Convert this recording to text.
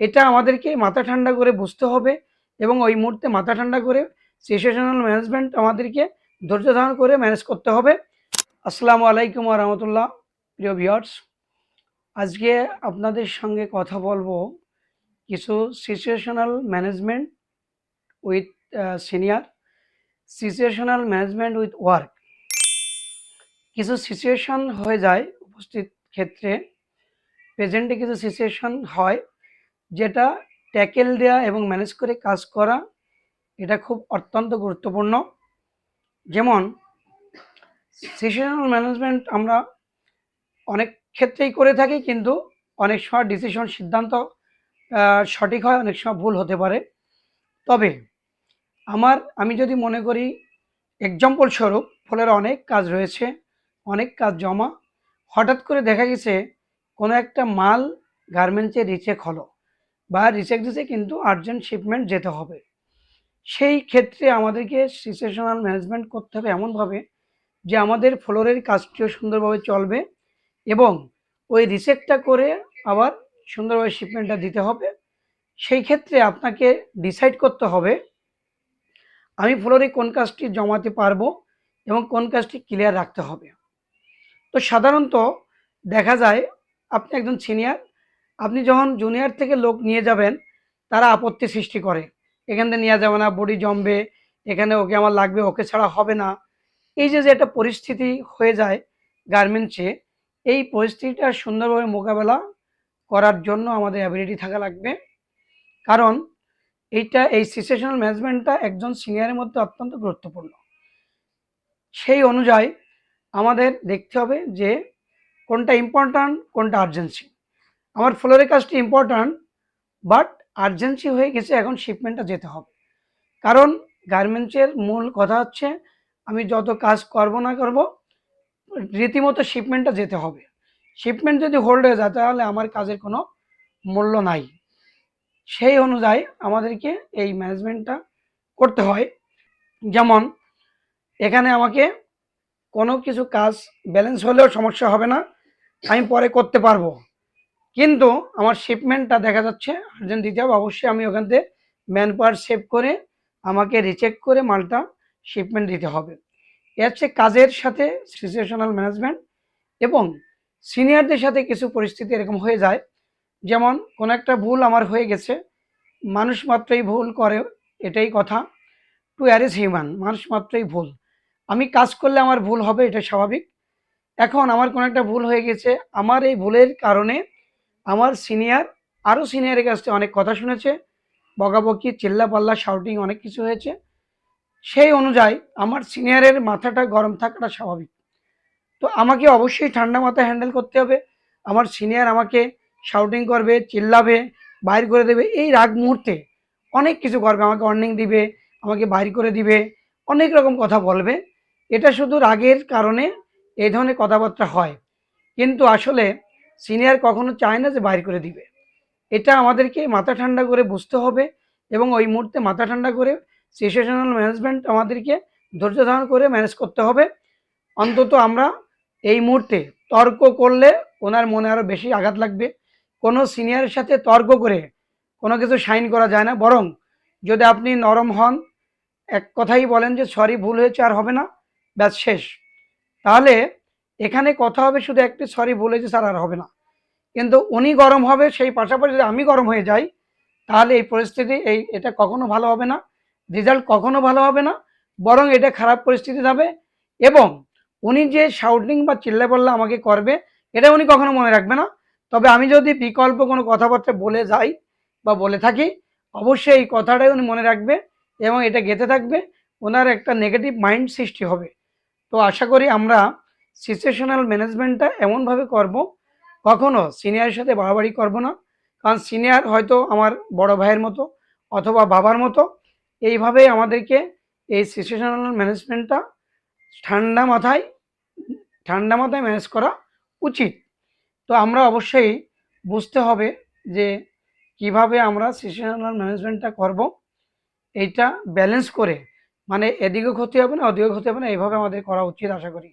এটা আমাদেরকে মাথা ঠান্ডা করে বুঝতে হবে এবং ওই মুহূর্তে মাথা ঠান্ডা করে সিচুয়েশনাল ম্যানেজমেন্ট আমাদেরকে ধৈর্য ধারণ করে ম্যানেজ করতে হবে। আসসালামু আলাইকুম ওয়া রাহমাতুল্লাহ। প্রিয় ভিউয়ার্স, আজকে আপনাদের সঙ্গে কথা বলবো কিছু situational management with senior, situational management with work. কিছু সিচুয়েশন হয়ে যায় উপস্থিত ক্ষেত্রে, প্রেজেন্টে কিছু সিচুয়েশন হয় যেটা ট্যাকেল দেয়া এবং ম্যানেজ করে কাজ করা এটা খুব অত্যন্ত গুরুত্বপূর্ণ। যেমন সিচুয়েশনাল ম্যানেজমেন্ট আমরা অনেক ক্ষেত্রেই করে থাকি, কিন্তু অনেক সময় ডিসিশন সিদ্ধান্ত সঠিক হয়, অনেক সময় ভুল হতে পারে। তবে আমি যদি মনে করি এক্সাম্পল স্বরূপ, ফলের অনেক কাজ রয়েছে, অনেক কাজ জমা, হঠাৎ করে দেখা গেছে কোনো একটা মাল গার্মেন্টসে রিচেক হলো বা রিচেক দিছে, কিন্তু আর্জেন্ট শিপমেন্ট যেতে হবে। সেই ক্ষেত্রে আমাদেরকে সিচুয়েশনাল ম্যানেজমেন্ট করতে হবে এমনভাবে যে আমাদের ফ্লোরের কাজটিও সুন্দরভাবে চলবে এবং ওই রিচেকটা করে আবার সুন্দরভাবে শিপমেন্টটা দিতে হবে। সেই ক্ষেত্রে আপনাকে ডিসাইড করতে হবে আমি ফ্লোরে কোন কাজটি জমাতে পারবো এবং কোন কাজটি ক্লিয়ার রাখতে হবে। তো সাধারণত দেখা যায় আপনি একজন সিনিয়র, আপনি যখন জুনিয়র থেকে লোক নিয়ে যাবেন তারা আপত্তি সৃষ্টি করে, এখান থেকে নেওয়া যাবে না, বডি জমবে, এখানে ওকে আমার লাগবে, ওকে ছাড়া হবে না। এই যে একটা পরিস্থিতি হয়ে যায় গার্মেন্টসে, এই পরিস্থিতিটা সুন্দরভাবে মোকাবেলা করার জন্য আমাদের অ্যাবিলিটি থাকা লাগবে। কারণ এই সিচুয়েশনাল ম্যানেজমেন্টটা একজন সিনিয়রের মধ্যে অত্যন্ত গুরুত্বপূর্ণ। সেই অনুযায়ী আমাদের দেখতে হবে যে কোনটা ইম্পর্ট্যান্ট, কোনটা আর্জেন্সি। আমার ফ্লোরের কাজটি ইম্পর্ট্যান্ট, বাট আর্জেন্সি হয়ে গেছে, এখন শিপমেন্টটা যেতে হবে। কারণ গার্মেন্টসের মূল কথা হচ্ছে আমি যত কাজ করব না করব, রীতিমতো শিপমেন্টটা যেতে হবে। শিপমেন্ট যদি হোল্ড হয়ে যায় তাহলে আমার কাজের কোনো মূল্য নাই। সেই অনুযায়ী আমাদেরকে এই ম্যানেজমেন্টটা করতে হয়। যেমন এখানে আমাকে কোনো কিছু কাজ ব্যালেন্স হলেও সমস্যা হবে না, আমি পরে করতে পারবো, কিন্তু আমার শিপমেন্টটা দেখা যাচ্ছে আর্জেন্ট দিতে হবে। অবশ্যই আমি ওখান থেকে ম্যান পাওয়ার সেভ করে আমাকে রিচেক করে মালটা শিপমেন্ট দিতে হবে। এ হচ্ছে কাজের সাথে সিচুয়েশনাল ম্যানেজমেন্ট। এবং সিনিয়রদের সাথে কিছু পরিস্থিতি এরকম হয়ে যায়, যেমন কোনো একটা ভুল আমার হয়ে গেছে, মানুষ মাত্রই ভুল করে, এটাই কথা। টু আর ইজ হিউম্যান, মানুষ মাত্রই ভুল। আমি কাজ করলে আমার ভুল হবে, এটা স্বাভাবিক। এখন আমার কোনো একটা ভুল হয়ে গেছে, আমার এই ভুলের কারণে আমার সিনিয়র আরও সিনিয়রের কাছ থেকে অনেক কথা শুনেছে, বকাবকি, চিল্লাপাল্লা, শাউটিং, অনেক কিছু হয়েছে। সেই অনুযায়ী আমার সিনিয়রের মাথাটা গরম থাকাটা স্বাভাবিক। তো আমাকে অবশ্যই ঠান্ডা মাথায় হ্যান্ডেল করতে হবে। আমার সিনিয়র আমাকে শাউটিং করবে, চিল্লাবে, বাইর করে দেবে, এই রাগ মুহূর্তে অনেক কিছু করবে, আমাকে ওয়ার্নিং দিবে, আমাকে বাইর করে দিবে, অনেক রকম কথা বলবে। এটা শুধু রাগের কারণে এই ধরনের কথাবার্তা হয়, কিন্তু আসলে সিনিয়র কখনো চায় না যে বাইর করে দিবে। এটা আমাদেরকে মাথা ঠান্ডা করে বুঝতে হবে এবং ওই মুহূর্তে মাথা ঠান্ডা করে সিচুয়েশনাল ম্যানেজমেন্ট আমাদেরকে ধৈর্য ধারণ করে ম্যানেজ করতে হবে। অন্তত আমরা এই মুহূর্তে তর্ক করলে ওনার মনে আরও বেশি আঘাত লাগবে। কোনো সিনিয়রের সাথে তর্ক করে কোনো কিছু সাইন করা যায় না, বরং যদি আপনি নরম হন, এক কথাই বলেন যে সরি, ভুল হয়েছে, আর হবে না, ব্যাস শেষ, তাহলে এখানে কথা হবে শুধু একটি, সরি ভুল হয়েছে স্যার, আর হবে না। কিন্তু উনি গরম হবে, সেই পাশাপাশি যদি আমি গরম হয়ে যাই, তাহলে এই পরিস্থিতি এটা কখনো ভালো হবে না, রেজাল্ট কখনো ভালো হবে না, বরং এটা খারাপ পরিস্থিতি যাবে। এবং উনি যে শাউটিং বা চিল্লাপাল্লা আমাকে করবে, এটা উনি কখনো মনে রাখবে না। তবে আমি যদি বিকল্প কোনো কথাবার্তা বলে যাই বা বলে থাকি, অবশ্যই এই কথাটাই উনি মনে রাখবে এবং এটা গেঁথে থাকবে, ওনার একটা নেগেটিভ মাইন্ড সৃষ্টি হবে। তো আশা করি আমরা সিচুয়েশনাল ম্যানেজমেন্টটা এমনভাবে করব, কখনো সিনিয়রের সাথে বাড়াবাড়ি করব না। কারণ সিনিয়র হয়তো আমার বড় ভাইয়ের মতো অথবা বাবার মতো। এইভাবেই আমাদেরকে এই সিচুয়েশনাল ম্যানেজমেন্টটা ঠান্ডা মাথায় ঠান্ডা মাথায় ম্যানেজ করা উচিত। তো আমরা অবশ্যই বুঝতে হবে যে কিভাবে আমরা সিচুয়েশনাল ম্যানেজমেন্টটা করব, এইটা ব্যালেন্স করে, মানে এদিকেও ক্ষতি হবে না, ওদিকেও ক্ষতি হবে না, এইভাবে আমাদের করা উচিত আশা করি।